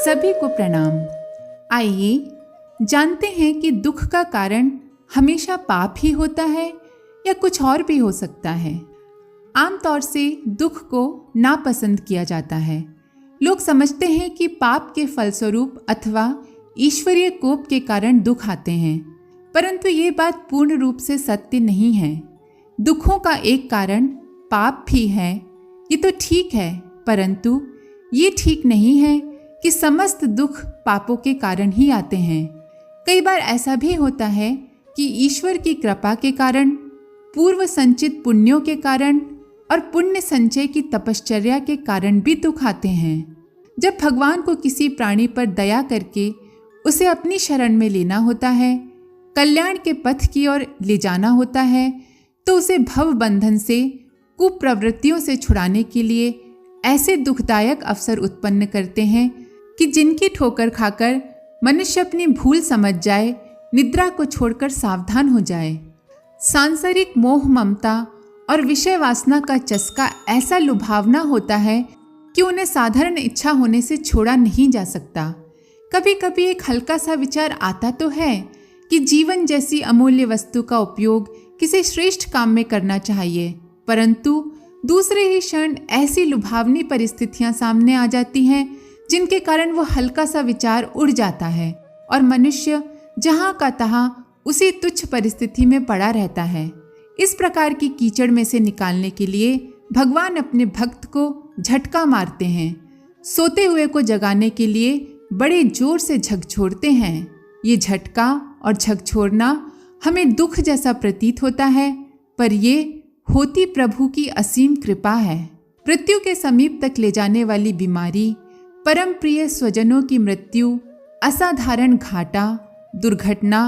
सभी को प्रणाम। आइए जानते हैं कि दुख का कारण हमेशा पाप ही होता है या कुछ और भी हो सकता है। आमतौर से दुख को नापसंद किया जाता है। लोग समझते हैं कि पाप के फलस्वरूप अथवा ईश्वरीय कोप के कारण दुख आते हैं, परंतु ये बात पूर्ण रूप से सत्य नहीं है। दुखों का एक कारण पाप भी है, ये तो ठीक है, परंतु ये ठीक नहीं है कि समस्त दुख पापों के कारण ही आते हैं। कई बार ऐसा भी होता है कि ईश्वर की कृपा के कारण, पूर्व संचित पुण्यों के कारण और पुण्य संचय की तपश्चर्या के कारण भी दुख आते हैं। जब भगवान को किसी प्राणी पर दया करके उसे अपनी शरण में लेना होता है, कल्याण के पथ की ओर ले जाना होता है, तो उसे भव बंधन से, कुप्रवृत्तियों से छुड़ाने के लिए ऐसे दुखदायक अवसर उत्पन्न करते हैं कि जिनकी ठोकर खाकर मनुष्य अपनी भूल समझ जाए, निद्रा को छोड़कर सावधान हो जाए। सांसारिक मोह ममता और विषय वासना का चस्का ऐसा लुभावना होता है कि उन्हें साधारण इच्छा होने से छोड़ा नहीं जा सकता। कभी कभी एक हल्का सा विचार आता तो है कि जीवन जैसी अमूल्य वस्तु का उपयोग किसी श्रेष्ठ काम में करना चाहिए, परंतु दूसरे ही क्षण ऐसी लुभावनी परिस्थितियां सामने आ जाती हैं जिनके कारण वो हल्का सा विचार उड़ जाता है और मनुष्य जहाँ का तहाँ उसी तुच्छ परिस्थिति में पड़ा रहता है। इस प्रकार की कीचड़ में से निकालने के लिए भगवान अपने भक्त को झटका मारते हैं। सोते हुए को जगाने के लिए बड़े जोर से झकझोरते हैं। ये झटका और झकझोरना हमें दुख जैसा प्रतीत होता है, पर ये होती प्रभु की असीम कृपा है। मृत्यु के समीप तक ले जाने वाली बीमारी, परम प्रिय स्वजनों की मृत्यु, असाधारण घाटा, दुर्घटना,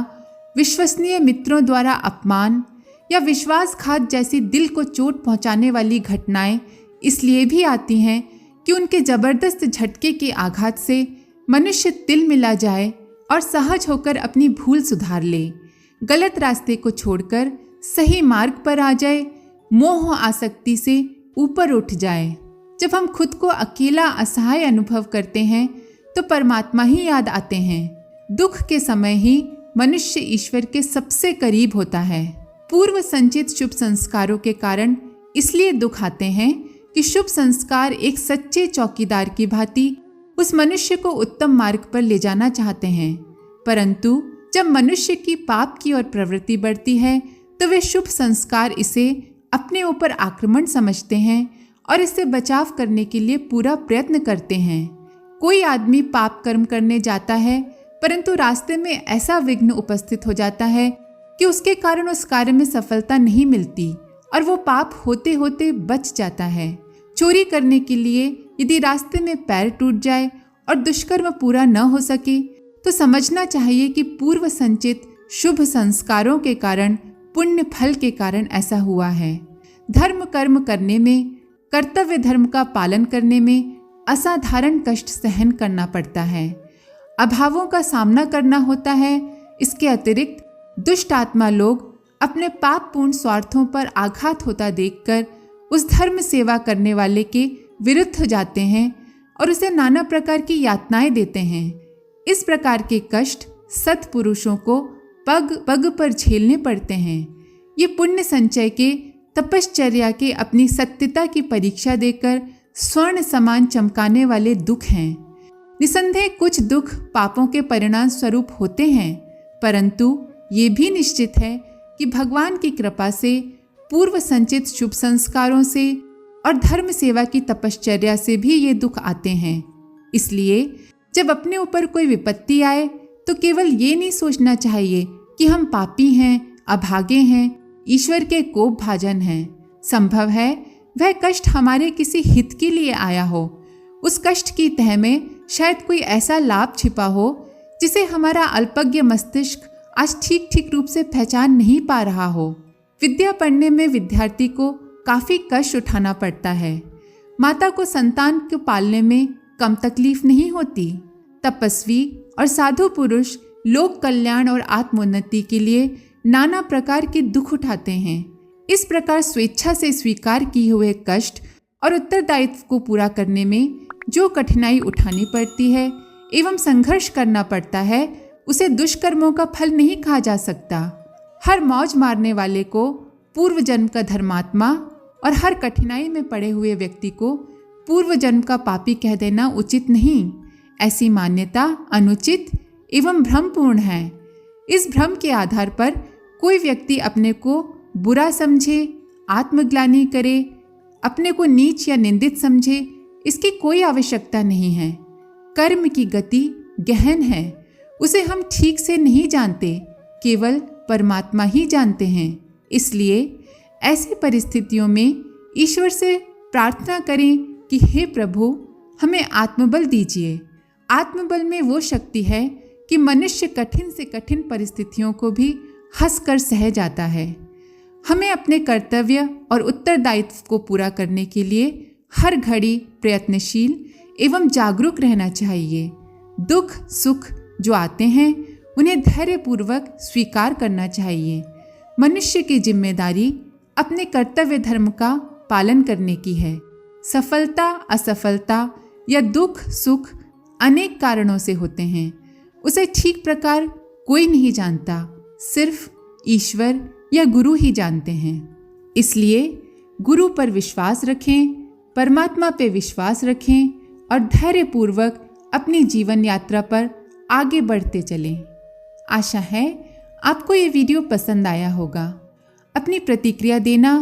विश्वसनीय मित्रों द्वारा अपमान या विश्वासघात जैसी दिल को चोट पहुंचाने वाली घटनाएं इसलिए भी आती हैं कि उनके जबरदस्त झटके के आघात से मनुष्य तिल मिला जाए और सहज होकर अपनी भूल सुधार ले, गलत रास्ते को छोड़कर सही मार्ग पर आ जाए, मोह आसक्ति से ऊपर उठ जाए। जब हम खुद को अकेला असहाय अनुभव करते हैं तो परमात्मा ही याद आते हैं। दुख के समय ही मनुष्य ईश्वर के सबसे करीब होता है। पूर्व संचित शुभ संस्कारों के कारण इसलिए दुख आते हैं कि शुभ संस्कार एक सच्चे चौकीदार की भांति उस मनुष्य को उत्तम मार्ग पर ले जाना चाहते हैं, परंतु जब मनुष्य की पाप की ओर प्रवृत्ति बढ़ती है तो वे शुभ संस्कार इसे अपने ऊपर आक्रमण समझते हैं और इससे बचाव करने के लिए पूरा प्रयत्न करते हैं। कोई आदमी पाप कर्म करने जाता है, परंतु रास्ते में ऐसा विघ्न उपस्थित हो जाता है कि उसके कारण उस कार्य में सफलता नहीं मिलती और वो पाप होते होते बच जाता है। चोरी करने के लिए यदि रास्ते में पैर टूट जाए और दुष्कर्म पूरा न हो सके तो समझना चाहिए कि पूर्व संचित शुभ संस्कारों के कारण, पुण्य फल के कारण ऐसा हुआ है। धर्म कर्म करने में, कर्तव्य धर्म का पालन करने में असाधारण कष्ट सहन करना पड़ता है, अभावों का सामना करना होता है। इसके अतिरिक्त दुष्ट आत्मा लोग अपने पापपूर्ण स्वार्थों पर आघात होता देखकर उस धर्म सेवा करने वाले के विरुद्ध जाते हैं और उसे नाना प्रकार की यातनाएं देते हैं। इस प्रकार के कष्ट सत्पुरुषों को पग पग पर झेलने पड़ते हैं। ये पुण्य संचय के, तपश्चर्या के अपनी सत्यता की परीक्षा देकर स्वर्ण समान चमकाने वाले दुख हैं। निसंदेह कुछ दुख पापों के परिणाम स्वरूप होते हैं, परंतु ये भी निश्चित है कि भगवान की कृपा से, पूर्व संचित शुभ संस्कारों से और धर्म सेवा की तपश्चर्या से भी ये दुख आते हैं। इसलिए जब अपने ऊपर कोई विपत्ति आए तो केवल ये नहीं सोचना चाहिए कि हम पापी हैं, अभागे हैं, ईश्वर के कोप भाजन हैं। संभव है वह कष्ट हमारे किसी हित के लिए आया हो। उस कष्ट की तह में शायद कोई ऐसा लाभ छिपा हो जिसे हमारा अल्पज्ञ मस्तिष्क आज ठीक ठीक रूप से पहचान नहीं पा रहा हो। विद्या पढ़ने में विद्यार्थी को काफ़ी कष्ट उठाना पड़ता है। माता को संतान को पालने में कम तकलीफ नहीं होती। तपस्वी और साधु पुरुष लोक कल्याण और आत्मोन्नति के लिए नाना प्रकार के दुख उठाते हैं। इस प्रकार स्वेच्छा से स्वीकार किए हुए कष्ट और उत्तरदायित्व को पूरा करने में जो कठिनाई उठानी पड़ती है एवं संघर्ष करना पड़ता है, उसे दुष्कर्मों का फल नहीं कहा जा सकता। हर मौज मारने वाले को पूर्व जन्म का धर्मात्मा और हर कठिनाई में पड़े हुए व्यक्ति को पूर्व जन्म का पापी कह देना उचित नहीं। ऐसी मान्यता अनुचित एवं भ्रमपूर्ण है। इस भ्रम के आधार पर कोई व्यक्ति अपने को बुरा समझे, आत्मग्लानि करे, अपने को नीच या निंदित समझे, इसकी कोई आवश्यकता नहीं है। कर्म की गति गहन है, उसे हम ठीक से नहीं जानते, केवल परमात्मा ही जानते हैं। इसलिए ऐसी परिस्थितियों में ईश्वर से प्रार्थना करें कि हे प्रभु, हमें आत्मबल दीजिए। आत्मबल में वो शक्ति है कि मनुष्य कठिन से कठिन परिस्थितियों को भी हंसकर सह जाता है। हमें अपने कर्तव्य और उत्तरदायित्व को पूरा करने के लिए हर घड़ी प्रयत्नशील एवं जागरूक रहना चाहिए। दुख सुख जो आते हैं उन्हें धैर्यपूर्वक स्वीकार करना चाहिए। मनुष्य की जिम्मेदारी अपने कर्तव्य धर्म का पालन करने की है। सफलता असफलता या दुख सुख अनेक कारणों से होते हैं, उसे ठीक प्रकार कोई नहीं जानता, सिर्फ ईश्वर या गुरु ही जानते हैं। इसलिए गुरु पर विश्वास रखें, परमात्मा पे विश्वास रखें और धैर्यपूर्वक अपनी जीवन यात्रा पर आगे बढ़ते चलें। आशा है आपको ये वीडियो पसंद आया होगा। अपनी प्रतिक्रिया देना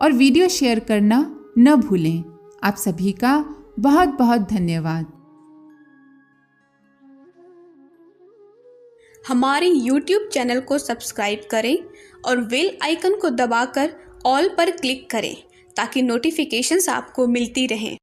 और वीडियो शेयर करना न भूलें। आप सभी का बहुत बहुत धन्यवाद। हमारे YouTube चैनल को सब्सक्राइब करें और बेल आइकन को दबाकर ऑल पर क्लिक करें ताकि नोटिफिकेशंस आपको मिलती रहें।